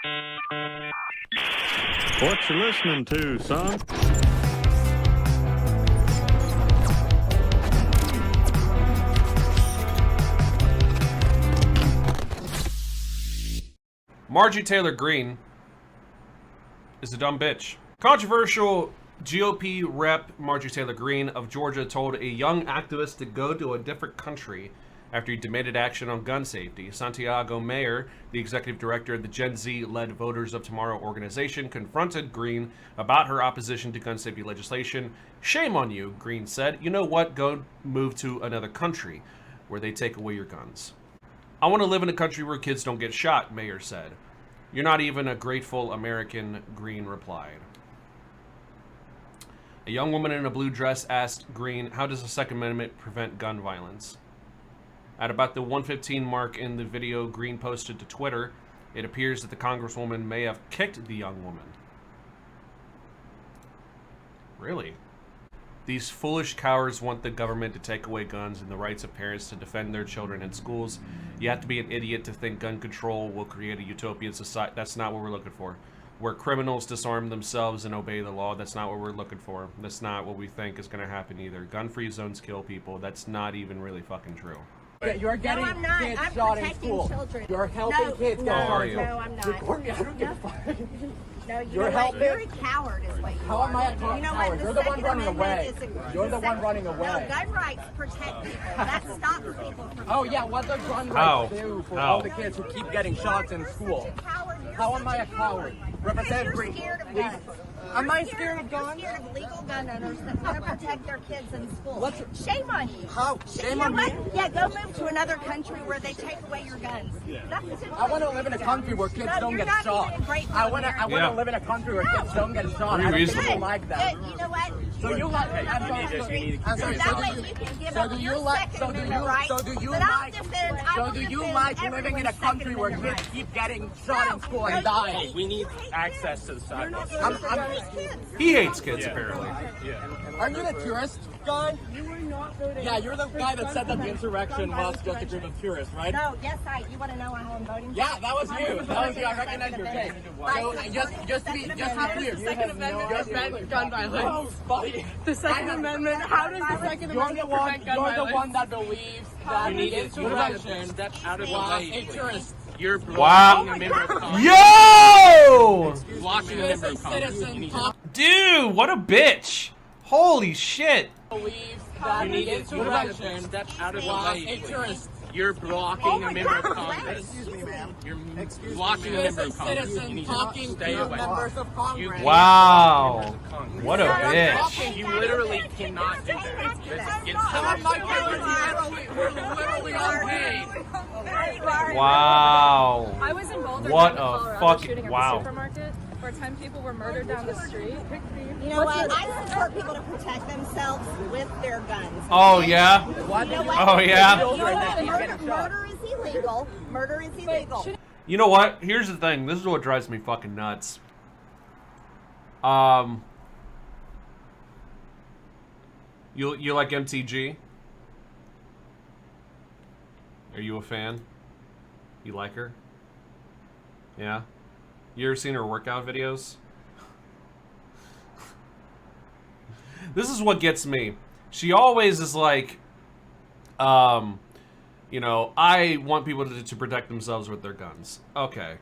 What you listening to, son? Marjorie Taylor Greene is a dumb bitch. Controversial GOP rep Marjorie Taylor Greene of Georgia told a young activist to go to a different country after he demanded action on gun safety. Santiago Mayer, the executive director of the Gen Z-led Voters of Tomorrow organization, confronted Greene about her opposition to gun safety legislation. "Shame on you," Greene said. "You know what? Go move to another country where they take away your guns." "I want to live in a country where kids don't get shot," Mayer said. "You're not even a grateful American," Greene replied. A young woman in a blue dress asked Greene, "How does the Second Amendment prevent gun violence?" At about the 1:15 mark in the video Greene posted to Twitter, it appears that the congresswoman may have kicked the young woman. Really? These foolish cowards want the government to take away guns and the rights of parents to defend their children in schools. You have to be an idiot to think gun control will create a utopian society. That's not what we're looking for. Where criminals disarm themselves and obey the law. That's not what we're looking for. That's not what we think is going to happen either. Gun-free zones kill people. That's not even really fucking true. You're getting no, I'm not. kids I'm shot in protecting school. children. You're helping kids get shot in school. No, I'm not. Report me. I don't give a fuck. No, You're helping. You're a coward is what you How are. am I a coward? You know what? You're the one running away. You're the one running No, away. gun rights protect people. That stops people from... Oh yeah, what does gun How? rights do for How? all the kids who keep getting shots in school? You're such a coward. You're How such am I a coward? Representative You're Green, scared of please. guns. Am I scared of guns? You're scared of legal gun owners that want to protect their kids in school. What's- Shame on you. How? Shame on me? Yeah, go move to another country where they take away your guns. I want to live in a country where kids don't get shot. I want to Yeah. live in a country where kids don't get shot. Pretty I don't think reasonable. people like that. You know what? So you like? I'm sorry. So So that way do you can give so up do your you like? Second So do Amendment you? rights, So do you but I'll like? defend- I So will do you defend like living in a everyone's country Second where Amendment kids rights. keep getting shot in school and dying? We need access to the sidewalks. He hates kids, apparently. Aren't you the tourist guy? You were not voting. Yeah, you're the guy that said that the insurrection was just a group of tourists, right? No, yes, you want to know how I'm voting? Yeah, that was you. That was you. I recognize your face. So just to be clear, you have no prevent gun violence. Oh, buddy. The Second Amendment, how does the Second You're Amendment the one. prevent gun You're the violence? one that believes that You need the to move out of insurrection step out of the was way. a tourist. You're Wow. blocking a member of Congress. Yo! Blocking a member of Congress. You Citizen need talk Dude, what a bitch! Holy shit! believes that You the need to move out of insurrection step out of the was way. a tourist. You're blocking a member of Congress. Excuse me, ma'am. You're blocking a member of Congress. You Citizen need to talking stay to away. members of You Congress. can't Wow. block members of Congress. What a bitch. You literally cannot do that. That's against Some the of my parents were literally unpaid. Wow. I was in Boulder, What Colorado, a fucking shooting at wow. the supermarket where 10 people were murdered down the street. You know what? I support people to protect themselves with their guns. Oh yeah. You know what? Oh yeah. You know what? Murder is illegal. Murder is illegal. You know what? Here's the thing. This is what drives me fucking nuts. You like MTG? Are you a fan? You like her? Yeah? You ever seen her workout videos? This is what gets me. She always is like, you know, I want people to protect themselves with their guns. Okay.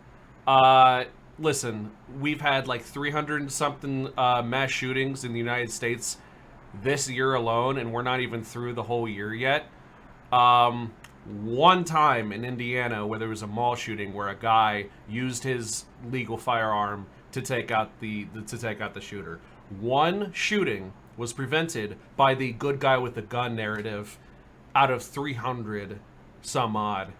Listen, we've had like 300 and something mass shootings in the United States this year alone, and we're not even through the whole year yet. One time in Indiana where there was a mall shooting where a guy used his legal firearm to take out the shooter. One shooting was prevented by the good guy with the gun narrative out of 300 some odd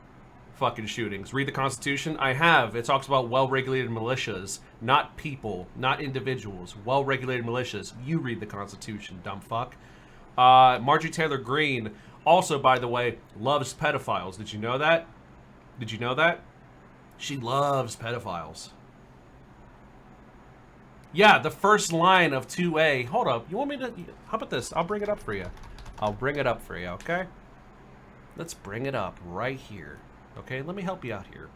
fucking shootings. Read the Constitution? I have. It talks about well-regulated militias, not people, not individuals. Well-regulated militias. You read the Constitution, dumb fuck. Marjorie Taylor Greene also, by the way, loves pedophiles. Did you know that? Did you know that? She loves pedophiles. Yeah, the first line of 2A. Hold up. You want me to... How about this? I'll bring it up for you. I'll bring it up for you, okay? Let's bring it up right here. Okay, let me help you out here,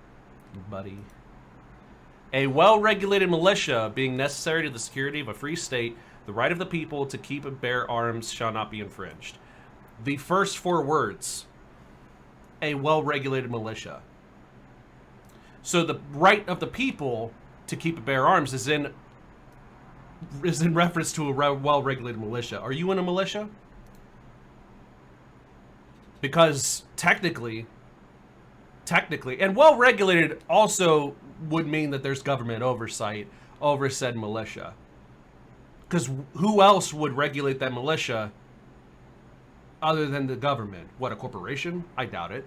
buddy. A well-regulated militia being necessary to the security of a free state, the right of the people to keep and bear arms shall not be infringed. The first 4 words, a well-regulated militia. So the right of the people to keep and bear arms is in reference to a well-regulated militia. Are you in a militia? Because technically, and well-regulated also would mean that there's government oversight over said militia. Because who else would regulate that militia other than the government? What, a corporation? I doubt it.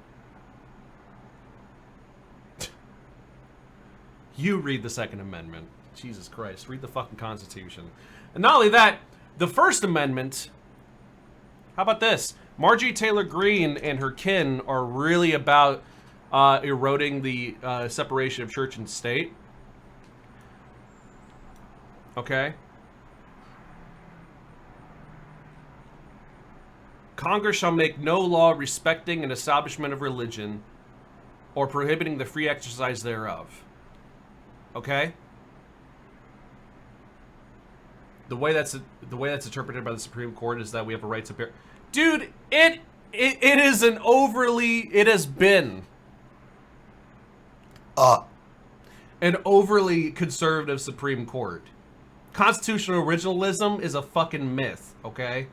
You read the Second Amendment. Jesus Christ, read the fucking Constitution. And not only that, the First Amendment, how about this? Marjorie Taylor Greene and her kin are really about eroding the separation of church and state. Okay? Congress shall make no law respecting an establishment of religion or prohibiting the free exercise thereof. Okay? The way that's interpreted by the Supreme Court is that we have a right to bear. Dude, it is an it has been an overly conservative Supreme Court. Constitutional originalism is a fucking myth, okay?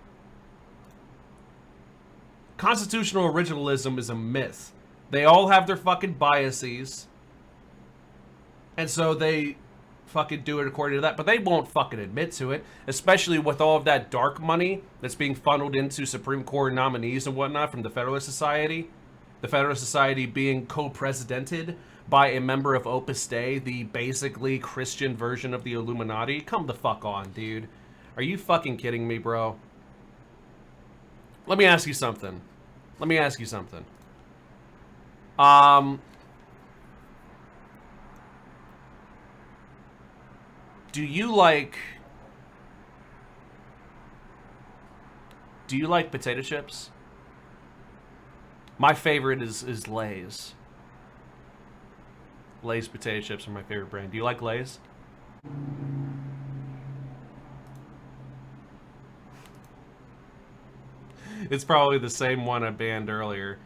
Constitutional originalism is a myth. They all have their fucking biases. And so they fucking do it according to that, but they won't fucking admit to it, especially with all of that dark money that's being funneled into Supreme Court nominees and whatnot from the Federalist Society. The Federalist Society being co-presidented by a member of Opus Dei, the basically Christian version of the Illuminati. Come the fuck on, dude. Are you fucking kidding me, bro? Let me ask you something. Do you like potato chips? My favorite is Lay's. Lay's potato chips are my favorite brand. Do you like Lay's? It's probably the same one I banned earlier.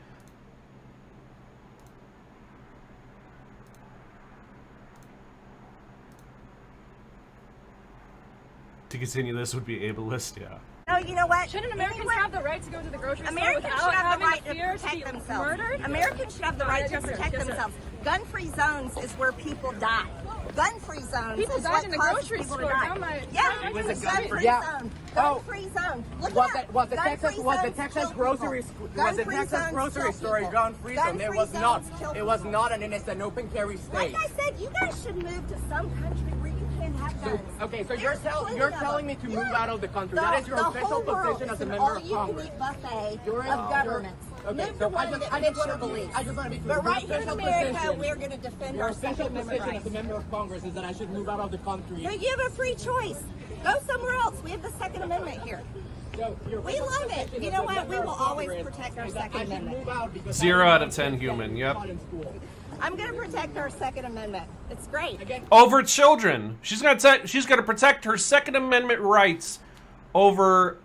To continue this would be ableist, yeah. No, you know what? Shouldn't Americans have the right to go to the grocery store Americans without should have the having right to fear protect be themselves. murdered? Americans should have the right to Yes, sir. protect Yes, sir. themselves. Gun-free zones is where people die. Gun-free zones People is died what in the causes grocery people to store. die. Down my- Yeah, It was it's a a gun-free gun-free Yeah. zone. Oh. Gun-free zone. Look Was it up. the Texas Gun-free was the zones Texas kill grocery people. was the Gun-free Texas zones grocery kill store people. gun free zone? It Gun-free was not. zones kill It was people. not, and it's an open carry Like state. I said, you guys should move to some country where you can have guns. Okay, so There's you're plenty you're of telling me them. to move out of the country. The- That is your the official whole world position is as a an member of Congress. all-you-can-eat buffet You're in- of governments. Okay, Move so to one that I fits just your want to be beliefs. I just want to be clear. But Your right here in official America, position- we're going to defend Your our official Second Amendment position as rights. a member of Congress is that I should move out of the country. No, you have a free choice. Go somewhere else. We have the Second Amendment here. So your We official love it. position You as know a what? member We will of always Congress protect our is that Second I should Amendment. move out because 0 I out of 10 human, yep. taught in school. I'm going to protect our Second Amendment. It's great. Again, Over children. She's gonna protect her Second Amendment rights over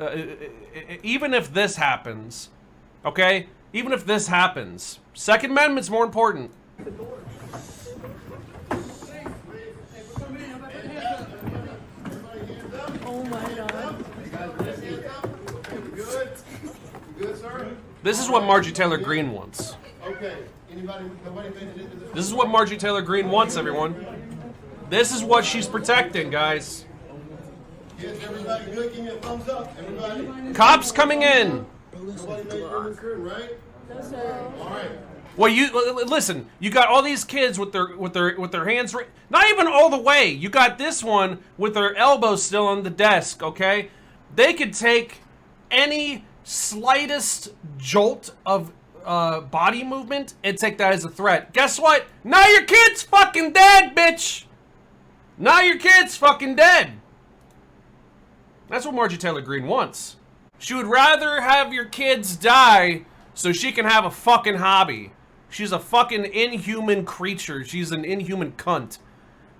even if this happens. Okay? Even if this happens. Second Amendment's more important. Good, sir? This is what Marjorie Taylor Greene wants. Okay. Nobody finished This is what Marjorie Taylor Greene wants, everyone. This is what she's protecting, guys. Yes, everybody good? Give me a thumbs up. Everybody. Cops coming in. Nobody made your recruit, right? No, sir. All right. Well, you listen. You got all these kids with their hands. Not even all the way. You got this one with their elbows still on the desk. Okay, they could take any slightest jolt of body movement and take that as a threat. Guess what? Now your kid's fucking dead, bitch. Now your kid's fucking dead. That's what Marjorie Taylor Greene wants. She would rather have your kids die so she can have a fucking hobby. She's a fucking inhuman creature. She's an inhuman cunt.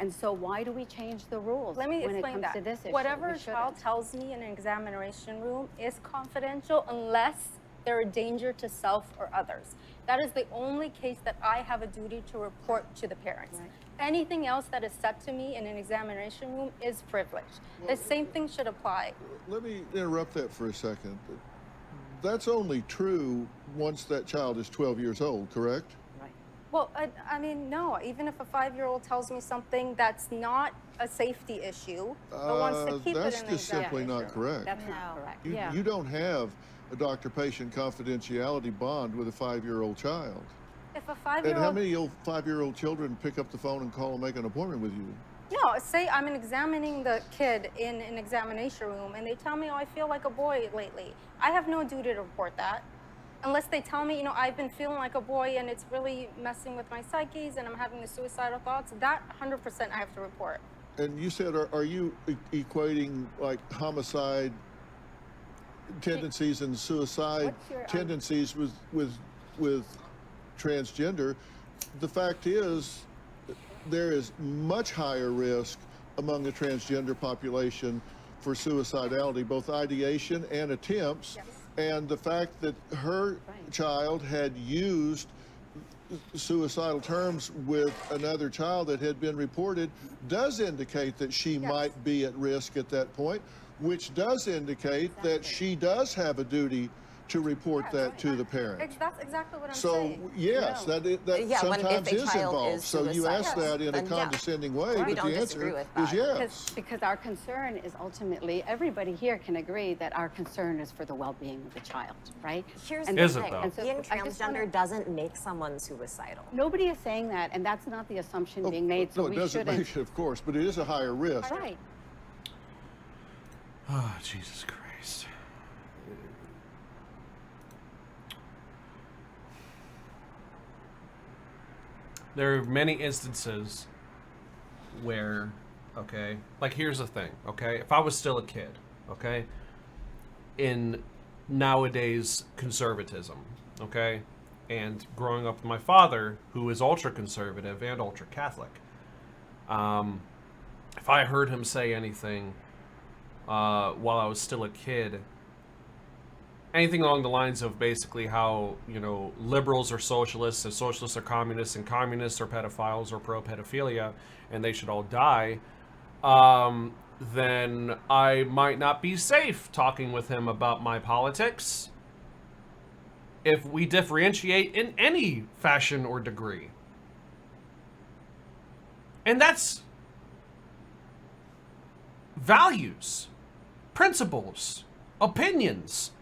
And so why do we change the rules Let me when it explain comes that. to this issue? Whatever We a child shouldn't. tells me in an examination room is confidential unless they're a danger to self or others. That is the only case that I have a duty to report to the parents. Right. Anything else that is said to me in an examination room is privilege. The same thing should apply. Let me interrupt that for a second. That's only true once that child is 12 years old, correct? Right. Well, I mean, no. Even if a 5-year-old tells me something that's not a safety issue, but wants to keep it that's in just the simply not correct. That's not correct. You don't have a doctor-patient confidentiality bond with a 5-year-old child. If a And 5-year-old... how many 5-year-old children pick up the phone and call and make an appointment with you? No, say I'm examining the kid in an examination room and they tell me, oh, I feel like a boy lately. I have no duty to report that. Unless they tell me, you know, I've been feeling like a boy and it's really messing with my psyches and I'm having the suicidal thoughts, that 100% I have to report. And you said, are you equating like homicide tendencies and suicide tendencies with transgender? The fact is, there is much higher risk among the transgender population for suicidality, both ideation and attempts. Yes. And the fact that her child had used suicidal terms with another child that had been reported does indicate that she might be at risk at that point, which does indicate that she does have a duty to report that to the parent. That's exactly what I'm so, saying. yes, that sometimes is involved. So you ask that in a condescending way, but the answer is yes. Because our concern is ultimately, everybody here can agree that our concern is for the well-being of the child, right? Here's and the is thing. it, though? And so Being I just wanna- transgender doesn't make someone suicidal. Nobody is saying that, and that's not the assumption being made, so No, it we doesn't shouldn't. make it, of course, but it is a higher risk. Right. Oh, Jesus Christ. There are many instances where, okay, like here's the thing, okay? If I was still a kid, okay, in nowadays conservatism, okay, and growing up with my father, who is ultra-conservative and ultra-Catholic, if I heard him say anything while I was still a kid, anything along the lines of basically how, you know, liberals are socialists and socialists are communists and communists are pedophiles or pro-pedophilia and they should all die, then I might not be safe talking with him about my politics if we differentiate in any fashion or degree. And that's values, principles, opinions,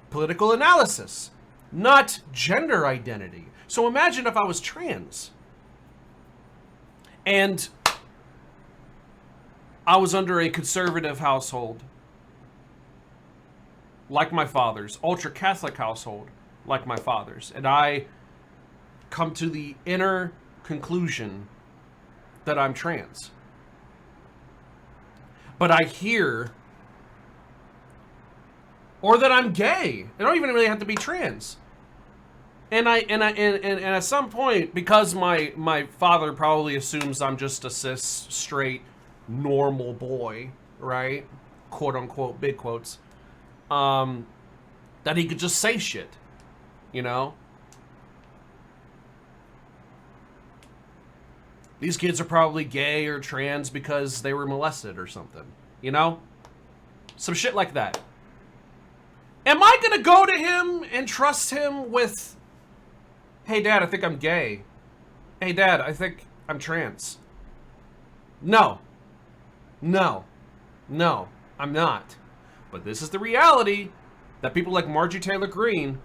political analysis, not gender identity. So imagine if I was trans and I was under a conservative household like my father's, ultra-Catholic household like my father's, and I come to the inner conclusion that I'm trans. But I hear, or that I'm gay. I don't even really have to be trans. And at some point, because my father probably assumes I'm just a cis, straight, normal boy, right? Quote unquote, big quotes. That he could just say shit, you know? These kids are probably gay or trans because they were molested or something, you know? Some shit like that. Am I gonna go to him and trust him with, hey dad, I think I'm gay. Hey dad, I think I'm trans. No. No. No, I'm not. But this is the reality that people like Marjorie Taylor Greene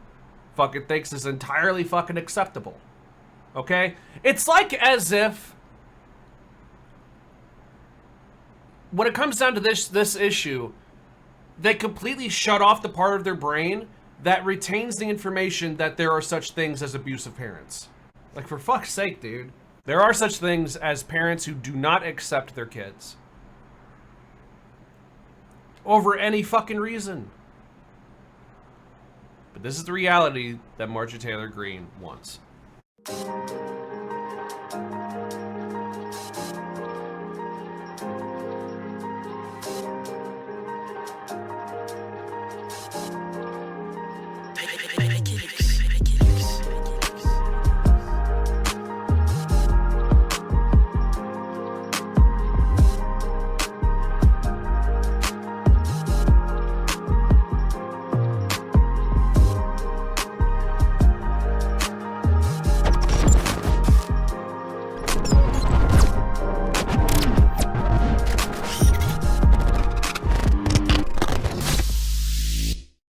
fucking thinks is entirely fucking acceptable. Okay? It's like as if when it comes down to this issue, they completely shut off the part of their brain that retains the information that there are such things as abusive parents. Like, for fuck's sake, dude. There are such things as parents who do not accept their kids. Over any fucking reason. But this is the reality that Marjorie Taylor Greene wants.